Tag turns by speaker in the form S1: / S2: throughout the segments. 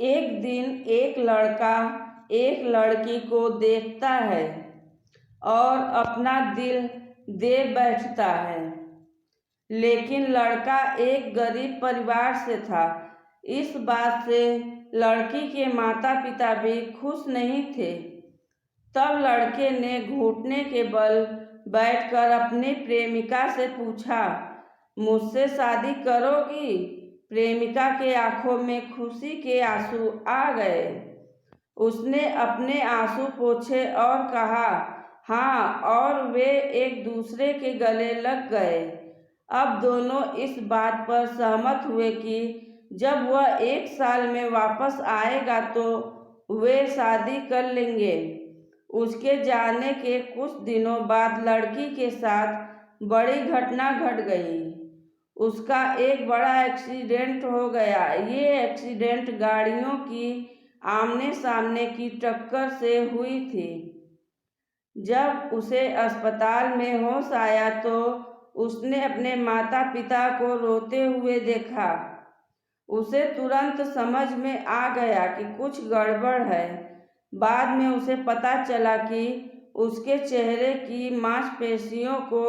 S1: एक दिन एक लड़का एक लड़की को देखता है और अपना दिल दे बैठता है। लेकिन लड़का एक गरीब परिवार से था। इस बात से लड़की के माता पिता भी खुश नहीं थे। तब लड़के ने घुटने के बल बैठकर अपनी प्रेमिका से पूछा, मुझसे शादी करोगी? प्रेमिका के आंखों में खुशी के आंसू आ गए। उसने अपने आंसू पोंछे और कहा, हाँ, और वे एक दूसरे के गले लग गए। अब दोनों इस बात पर सहमत हुए कि जब वह 1 साल में वापस आएगा तो वे शादी कर लेंगे। उसके जाने के कुछ दिनों बाद लड़की के साथ बड़ी घटना घट गई। उसका एक बड़ा एक्सीडेंट हो गया। ये एक्सीडेंट गाड़ियों की आमने सामने की टक्कर से हुई थी। जब उसे अस्पताल में होश आया तो उसने अपने माता पिता को रोते हुए देखा। उसे तुरंत समझ में आ गया कि कुछ गड़बड़ है। बाद में उसे पता चला कि उसके चेहरे की मांसपेशियों को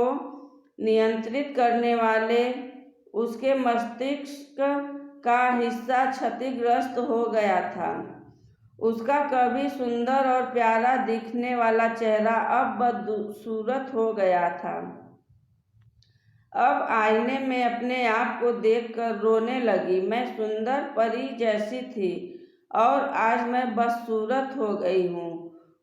S1: नियंत्रित करने वाले उसके मस्तिष्क का हिस्सा क्षतिग्रस्त हो गया था। उसका कभी सुंदर और प्यारा दिखने वाला चेहरा अब बदसूरत हो गया था। अब आईने में अपने आप को देखकर रोने लगी। मैं सुंदर परी जैसी थी और आज मैं बदसूरत हो गई हूँ।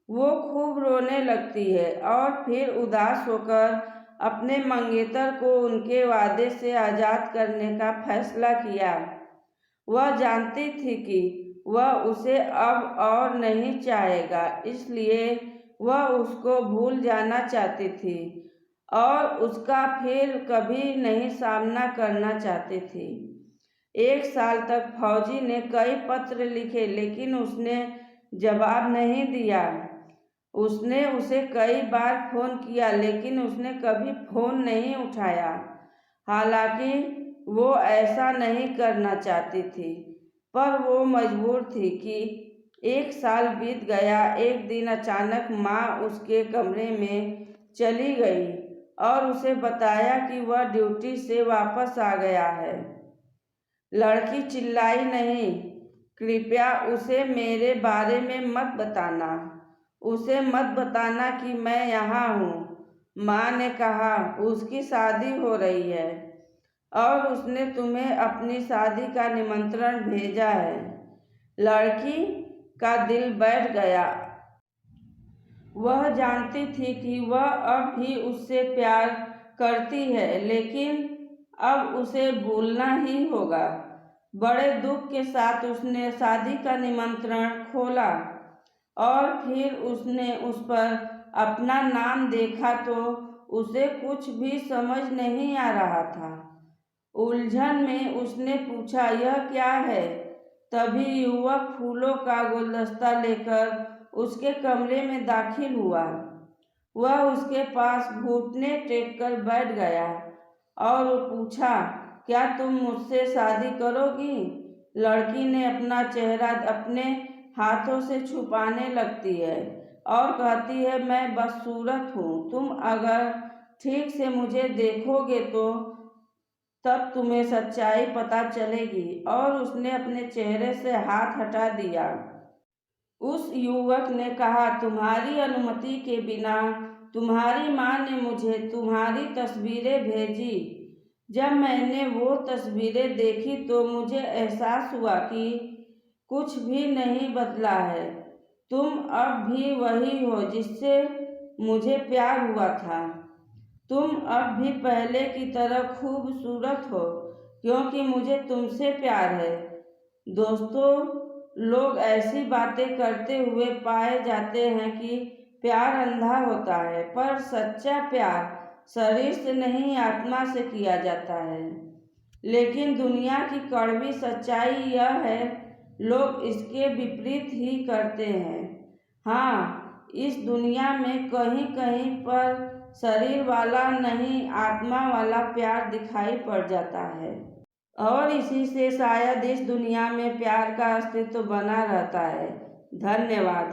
S1: वो खूब रोने लगती है और फिर उदास होकर अपने मंगेतर को उनके वादे से आज़ाद करने का फैसला किया। वह जानती थी कि वह उसे अब और नहीं चाहेगा, इसलिए वह उसको भूल जाना चाहती थी और उसका फिर कभी नहीं सामना करना चाहती थी। 1 साल तक फौजी ने कई पत्र लिखे, लेकिन उसने जवाब नहीं दिया। उसने उसे कई बार फोन किया, लेकिन उसने कभी फोन नहीं उठाया। हालांकि वो ऐसा नहीं करना चाहती थी, पर वो मजबूर थी कि 1 साल बीत गया। एक दिन अचानक माँ उसके कमरे में चली गई और उसे बताया कि वह ड्यूटी से वापस आ गया है। लड़की चिल्लाई, नहीं, कृपया उसे मेरे बारे में मत बताना। उसे मत बताना कि मैं यहाँ हूँ। माँ ने कहा, उसकी शादी हो रही है और उसने तुम्हें अपनी शादी का निमंत्रण भेजा है। लड़की का दिल बैठ गया। वह जानती थी कि वह अब भी उससे प्यार करती है, लेकिन अब उसे भूलना ही होगा। बड़े दुख के साथ उसने शादी का निमंत्रण खोला और फिर उसने उस पर अपना नाम देखा तो उसे कुछ भी समझ नहीं आ रहा था। उलझन में उसने पूछा, यह क्या है? तभी युवक फूलों का गुलदस्ता लेकर उसके कमरे में दाखिल हुआ। वह उसके पास घुटने टेक कर बैठ गया और पूछा, क्या तुम मुझसे शादी करोगी? लड़की ने अपना चेहरा अपने हाथों से छुपाने लगती है और कहती है, मैं बदसूरत हूँ। तुम अगर ठीक से मुझे देखोगे तो तब तुम्हें सच्चाई पता चलेगी। और उसने अपने चेहरे से हाथ हटा दिया। उस युवक ने कहा, तुम्हारी अनुमति के बिना तुम्हारी माँ ने मुझे तुम्हारी तस्वीरें भेजी। जब मैंने वो तस्वीरें देखी तो मुझे एहसास हुआ कि कुछ भी नहीं बदला है। तुम अब भी वही हो जिससे मुझे प्यार हुआ था। तुम अब भी पहले की तरह खूबसूरत हो, क्योंकि मुझे तुमसे प्यार है। दोस्तों, लोग ऐसी बातें करते हुए पाए जाते हैं कि प्यार अंधा होता है, पर सच्चा प्यार शरीर से नहीं आत्मा से किया जाता है। लेकिन दुनिया की कड़वी सच्चाई यह है, लोग इसके विपरीत ही करते हैं। हाँ, इस दुनिया में कहीं कहीं पर शरीर वाला नहीं, आत्मा वाला प्यार दिखाई पड़ जाता है। और इसी से शायद इस दुनिया में प्यार का अस्तित्व बना रहता है। धन्यवाद।